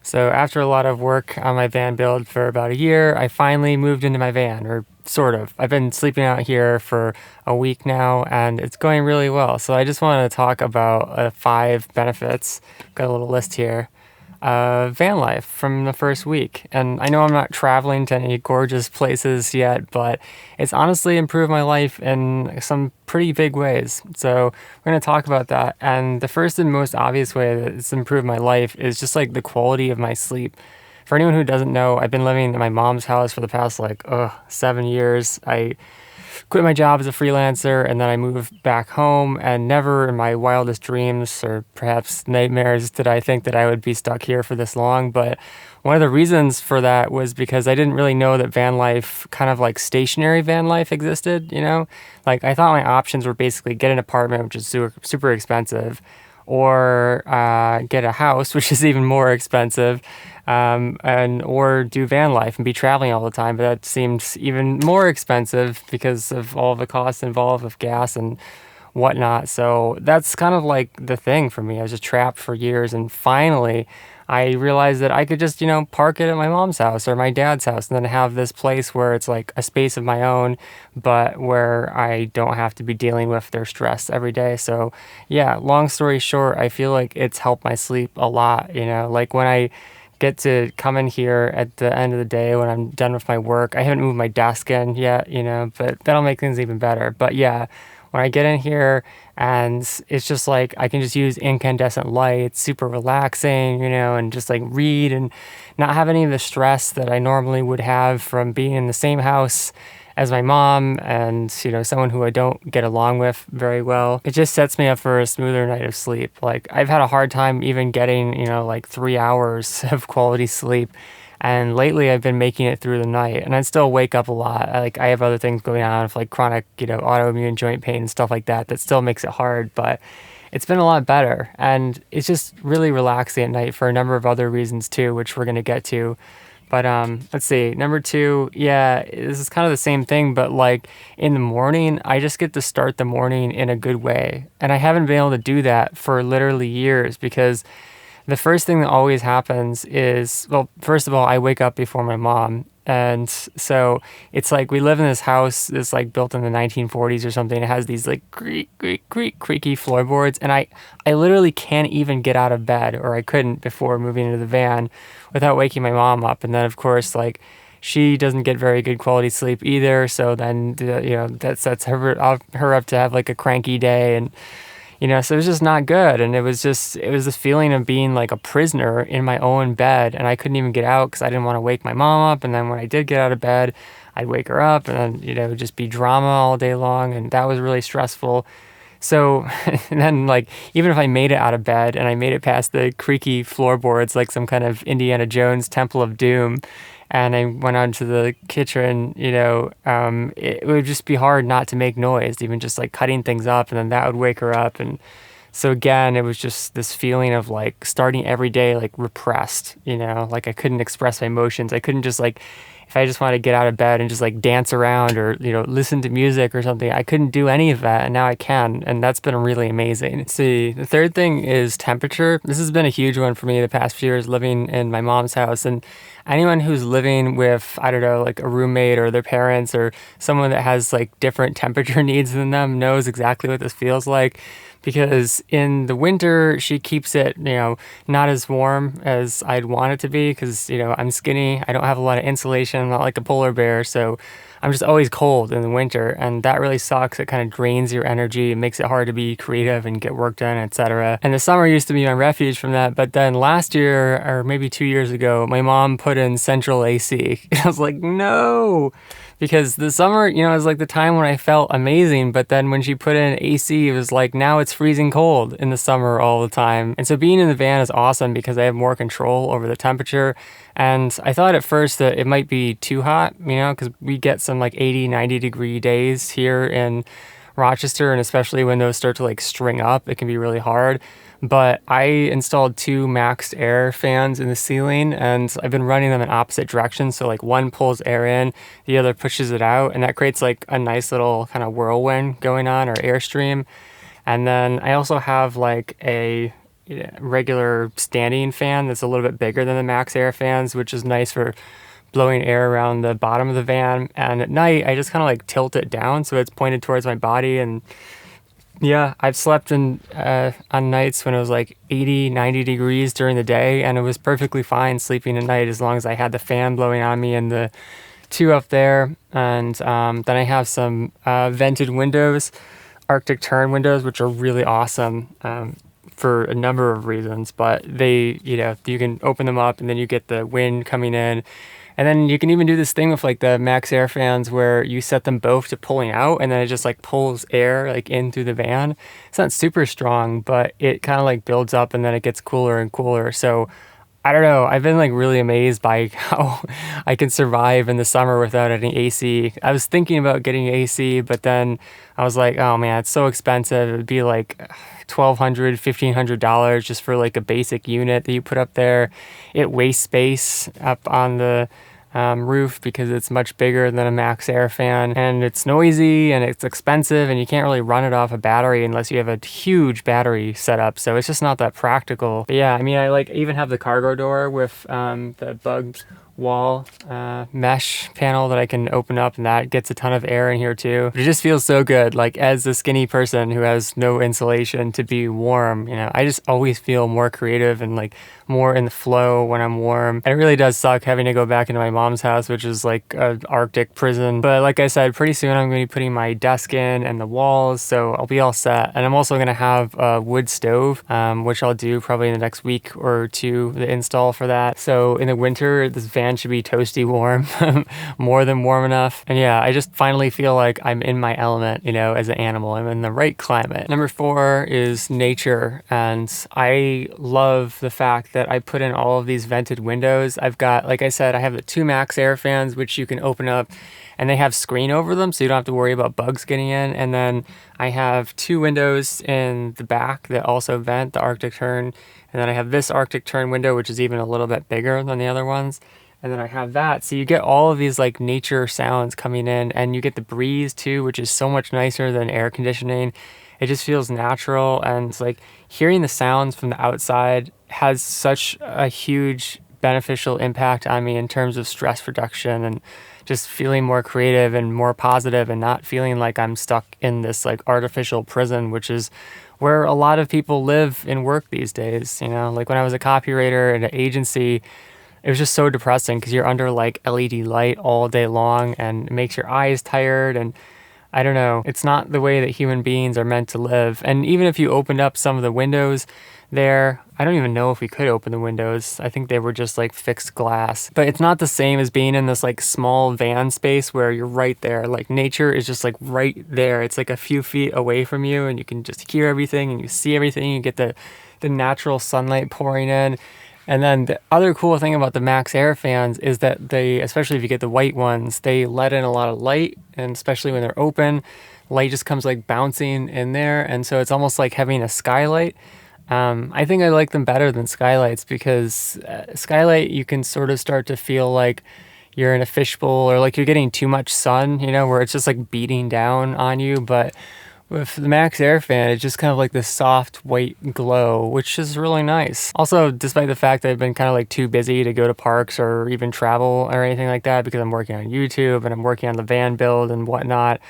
So after a lot of work on my van build for about a year, I finally moved into my van, or sort of. I've been sleeping out here for a week now, and it's going really well. So I just want to talk about 5 benefits. Got a little list here. Van life from the first week. And I know I'm not traveling to any gorgeous places yet, but it's honestly improved my life in some pretty big ways. So we're going to talk about that. And the first and most obvious way that it's improved my life is just like the quality of my sleep. For anyone who doesn't know, I've been living in my mom's house for the past 7 years. I quit my job as a freelancer and then I moved back home, and never in my wildest dreams or perhaps nightmares did I think that I would be stuck here for this long. But one of the reasons for that was because I didn't really know that van life, kind of like stationary van life, existed, you know? Like I thought my options were basically get an apartment, which is super expensive, or get a house, which is even more expensive, and or do van life and be traveling all the time. But that seems even more expensive because of all the costs involved with gas and whatnot. So that's kind of like the thing for me. I was just trapped for years, and finally I realized that I could just, park it at my mom's house or my dad's house and then have this place where it's like a space of my own, but where I don't have to be dealing with their stress every day. So yeah, long story short, I feel like it's helped my sleep a lot, like when I get to come in here at the end of the day when I'm done with my work. I haven't moved my desk in yet, but that'll make things even better. But yeah, when I get in here and it's just like I can just use incandescent lights, super relaxing, and just like read and not have any of the stress that I normally would have from being in the same house as my mom and, someone who I don't get along with very well. It just sets me up for a smoother night of sleep. Like I've had a hard time even getting, like 3 hours of quality sleep. And lately I've been making it through the night, and I still wake up a lot. I have other things going on with like chronic, autoimmune joint pain and stuff like that still makes it hard, but it's been a lot better. And it's just really relaxing at night for a number of other reasons too, which we're going to get to. But let's see. Number 2, yeah, this is kind of the same thing, but like in the morning, I just get to start the morning in a good way. And I haven't been able to do that for literally years because the first thing that always happens is, well, first of all, I wake up before my mom. And so it's like we live in this house that's like built in the 1940s or something. It has these like creaky floorboards. And I literally can't even get out of bed, or I couldn't before moving into the van, without waking my mom up. And then, of course, like she doesn't get very good quality sleep either. So then, that sets her up to have like a cranky day. And so it was just not good. And it was this feeling of being like a prisoner in my own bed. And I couldn't even get out because I didn't want to wake my mom up. And then when I did get out of bed, I'd wake her up, and then, it would just be drama all day long. And that was really stressful. So, and then like, even if I made it out of bed and I made it past the creaky floorboards, like some kind of Indiana Jones Temple of Doom, and I went out to the kitchen, it would just be hard not to make noise, even just like cutting things up, and then that would wake her up. And so again, it was just this feeling of like starting every day like repressed, like I couldn't express my emotions. I couldn't just like, if I just wanted to get out of bed and just like dance around or, listen to music or something, I couldn't do any of that. And now I can. And that's been really amazing. Let's see, the third thing is temperature. This has been a huge one for me the past few years living in my mom's house. And anyone who's living with, I don't know, like a roommate or their parents or someone that has like different temperature needs than them knows exactly what this feels like. Because in the winter, she keeps it, not as warm as I'd want it to be because, I'm skinny. I don't have a lot of insulation. I'm not like a polar bear. So I'm just always cold in the winter. And that really sucks. It kind of drains your energy. It makes it hard to be creative and get work done, etc. And the summer used to be my refuge from that. But then last year, or maybe 2 years ago, my mom put in central AC. I was like, no. Because the summer, is like the time when I felt amazing. But then when she put in AC, it was like, now it's freezing cold in the summer all the time. And so being in the van is awesome because I have more control over the temperature. And I thought at first that it might be too hot, because we get some like 80, 90 degree days here in Rochester. And especially when those start to like string up, it can be really hard. But I installed 2 maxed air fans in the ceiling, and I've been running them in opposite directions. So like one pulls air in, the other pushes it out, and that creates like a nice little kind of whirlwind going on, or airstream. And then I also have like a regular standing fan that's a little bit bigger than the Max Air fans, which is nice for blowing air around the bottom of the van. And at night, I just kind of like tilt it down so it's pointed towards my body. And yeah, I've slept in on nights when it was like 80, 90 degrees during the day, and it was perfectly fine sleeping at night as long as I had the fan blowing on me and the two up there. And then I have some vented windows, Arctic Tern windows, which are really awesome for a number of reasons. But they, you can open them up and then you get the wind coming in. And then you can even do this thing with like the Max Air fans where you set them both to pulling out and then it just like pulls air like in through the van. It's not super strong, but it kind of like builds up and then it gets cooler and cooler. So I don't know. I've been like really amazed by how I can survive in the summer without any AC. I was thinking about getting AC, but then I was like, oh man, it's so expensive. It would be like $1,200, $1,500 just for like a basic unit that you put up there. It wastes space up on the roof because it's much bigger than a Max Air fan, and it's noisy and it's expensive and you can't really run it off a battery unless you have a huge battery setup, so it's just not that practical. But yeah, I mean, I like even have the cargo door with the bug wall mesh panel that I can open up, and that gets a ton of air in here too. But it just feels so good, like as a skinny person who has no insulation, to be warm. I just always feel more creative and like more in the flow when I'm warm. And it really does suck having to go back into my mom's house, which is like an Arctic prison. But like I said, pretty soon I'm going to be putting my desk in and the walls, so I'll be all set. And I'm also going to have a wood stove, which I'll do probably in the next week or two, the install for that. So in the winter, this van should be toasty warm, more than warm enough. And yeah, I just finally feel like I'm in my element, as an animal. I'm in the right climate. Number 4 is nature. And I love the fact that I put in all of these vented windows. I've got, like I said, I have the 2 Max Air fans, which you can open up and they have screen over them, so you don't have to worry about bugs getting in. And then I have 2 windows in the back that also vent, the Arctic Tern. And then I have this Arctic Tern window, which is even a little bit bigger than the other ones. And then I have that. So you get all of these like nature sounds coming in, and you get the breeze too, which is so much nicer than air conditioning. It just feels natural, and it's like hearing the sounds from the outside has such a huge beneficial impact on me in terms of stress reduction and just feeling more creative and more positive and not feeling like I'm stuck in this like artificial prison, which is where a lot of people live and work these days. Like when I was a copywriter at an agency, it was just so depressing because you're under like LED light all day long and it makes your eyes tired. And I don't know, it's not the way that human beings are meant to live. And even if you opened up some of the windows there, I don't even know if we could open the windows. I think they were just like fixed glass. But it's not the same as being in this like small van space where you're right there. Like nature is just like right there. It's like a few feet away from you and you can just hear everything and you see everything. You get the natural sunlight pouring in. And then the other cool thing about the Max Air fans is that they, especially if you get the white ones, they let in a lot of light, and especially when they're open, light just comes like bouncing in there. And so it's almost like having a skylight. I think I like them better than skylights because skylight, you can sort of start to feel like you're in a fishbowl or like you're getting too much sun, where it's just like beating down on you. But with the Max Air fan, it's just kind of like this soft white glow, which is really nice. Also, despite the fact that I've been kind of like too busy to go to parks or even travel or anything like that because I'm working on YouTube and I'm working on the van build and whatnot,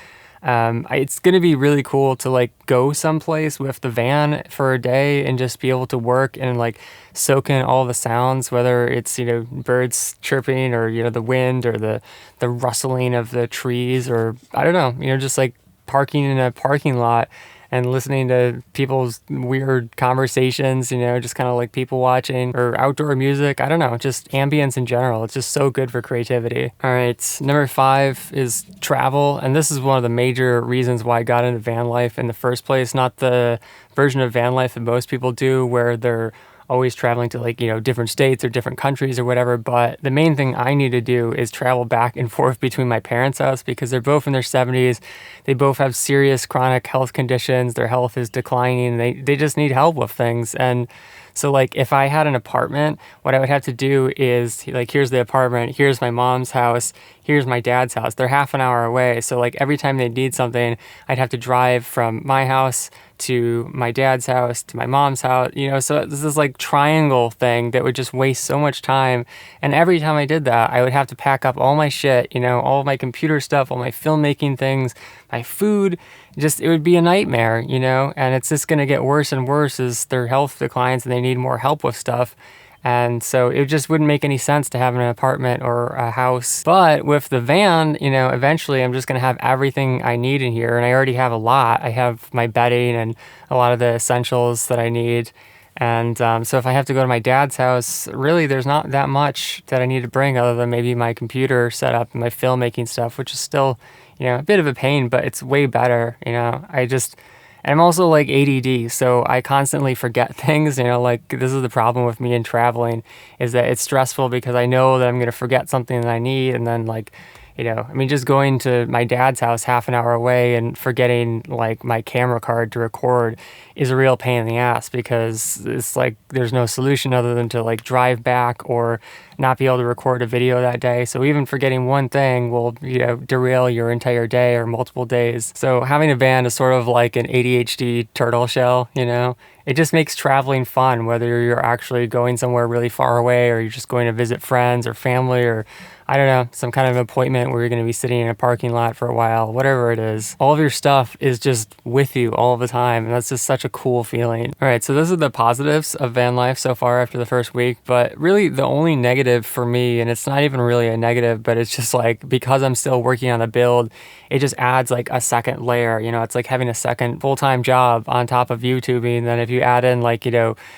it's going to be really cool to like go someplace with the van for a day and just be able to work and like soak in all the sounds, whether it's, birds chirping or, the wind or the rustling of the trees, or I don't know, just like parking in a parking lot and listening to people's weird conversations, just kind of like people watching, or outdoor music. I don't know, just ambience in general. It's just so good for creativity. All right, number 5 is travel. And this is one of the major reasons why I got into van life in the first place. Not the version of van life that most people do where they're always traveling to like, different states or different countries or whatever. But the main thing I need to do is travel back and forth between my parents' house because they're both in their 70s. They both have serious chronic health conditions. Their health is declining. They just need help with things. And so like if I had an apartment, what I would have to do is like, here's the apartment, here's my mom's house, here's my dad's house. They're half an hour away. So like every time they need something, I'd have to drive from my house to my dad's house to my mom's house, so this is like triangle thing that would just waste so much time. And every time I did that, I would have to pack up all my shit, all of my computer stuff, all my filmmaking things, my food. Just it would be a nightmare, and it's just going to get worse and worse as their health declines and they need more help with stuff. And so it just wouldn't make any sense to have an apartment or a house. But with the van, eventually I'm just going to have everything I need in here. And I already have a lot. I have my bedding and a lot of the essentials that I need. And so if I have to go to my dad's house, really there's not that much that I need to bring other than maybe my computer setup and my filmmaking stuff, which is still, a bit of a pain, but it's way better. And I'm also like ADD, so I constantly forget things, like this is the problem with me and traveling, is that it's stressful because I know that I'm going to forget something that I need. And then like, just going to my dad's house half an hour away and forgetting like my camera card to record is a real pain in the ass, because it's like there's no solution other than to like drive back or not be able to record a video that day. So even forgetting one thing will, derail your entire day or multiple days. So having a van is sort of like an ADHD turtle shell, It just makes traveling fun, whether you're actually going somewhere really far away or you're just going to visit friends or family or I don't know, some kind of appointment where you're going to be sitting in a parking lot for a while, whatever it is. All of your stuff is just with you all the time. And that's just such a cool feeling. All right, so those are the positives of van life so far after the first week. But really the only negative for me, and it's not even really a negative, but it's just like because I'm still working on a build, it just adds like a second layer. It's like having a second full-time job on top of YouTubing. Then if you add in like,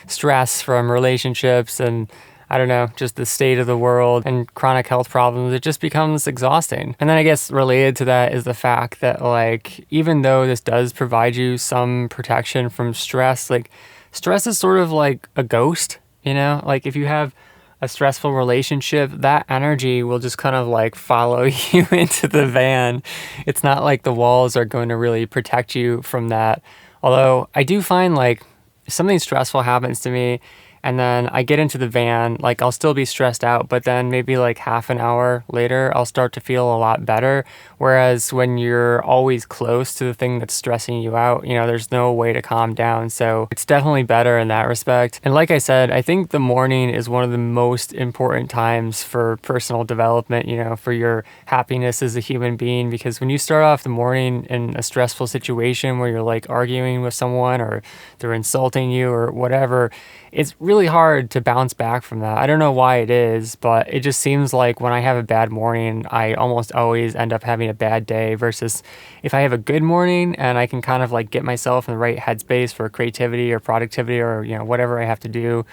stress from relationships and I don't know, just the state of the world and chronic health problems, it just becomes exhausting. And then I guess related to that is the fact that like, even though this does provide you some protection from stress, like stress is sort of like a ghost, like if you have a stressful relationship, that energy will just kind of like follow you into the van. It's not like the walls are going to really protect you from that. Although I do find like if something stressful happens to me, and then I get into the van, like I'll still be stressed out, but then maybe like half an hour later, I'll start to feel a lot better. Whereas when you're always close to the thing that's stressing you out, there's no way to calm down. So it's definitely better in that respect. And like I said, I think the morning is one of the most important times for personal development, for your happiness as a human being. Because when you start off the morning in a stressful situation where you're like arguing with someone or they're insulting you or whatever, it's really hard to bounce back from that. I don't know why it is, but it just seems like when I have a bad morning, I almost always end up having a bad day, versus if I have a good morning and I can kind of like get myself in the right headspace for creativity or productivity or, whatever I have to do.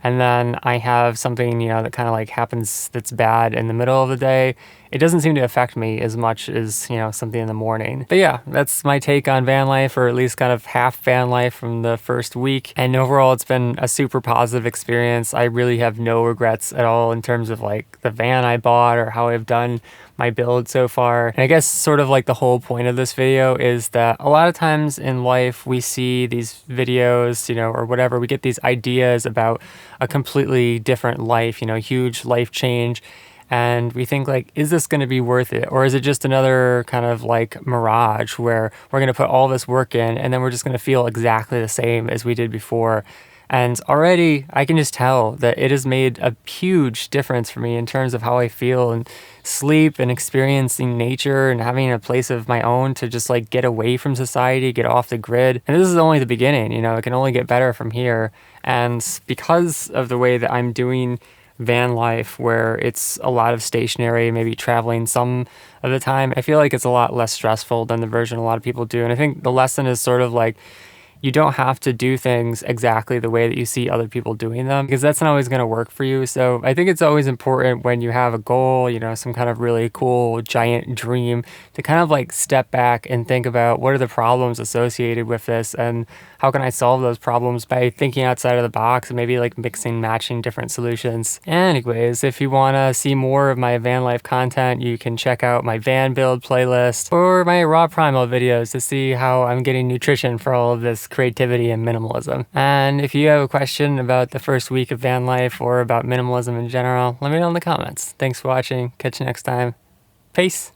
And then I have something, that kind of like happens that's bad in the middle of the day. It doesn't seem to affect me as much as, something in the morning. But yeah, that's my take on van life, or at least kind of half van life from the first week. And overall, it's been a super positive experience. I really have no regrets at all in terms of like the van I bought or how I've done my build so far. And I guess sort of like the whole point of this video is that a lot of times in life we see these videos, or whatever, we get these ideas about a completely different life, huge life change. And we think like, is this going to be worth it? Or is it just another kind of like mirage where we're going to put all this work in and then we're just going to feel exactly the same as we did before? And already I can just tell that it has made a huge difference for me in terms of how I feel and sleep and experiencing nature and having a place of my own to just like get away from society, get off the grid. And this is only the beginning, it can only get better from here. And because of the way that I'm doing van life, where it's a lot of stationary, maybe traveling some of the time, I feel like it's a lot less stressful than the version a lot of people do. And I think the lesson is sort of like, you don't have to do things exactly the way that you see other people doing them, because that's not always going to work for you. So I think it's always important when you have a goal, some kind of really cool giant dream, to kind of like step back and think about what are the problems associated with this and how can I solve those problems by thinking outside of the box and maybe like mixing, matching different solutions. Anyways, if you want to see more of my van life content, you can check out my van build playlist or my raw primal videos to see how I'm getting nutrition for all of this creativity and minimalism. And if you have a question about the first week of van life or about minimalism in general, let me know in the comments. Thanks for watching. Catch you next time. Peace.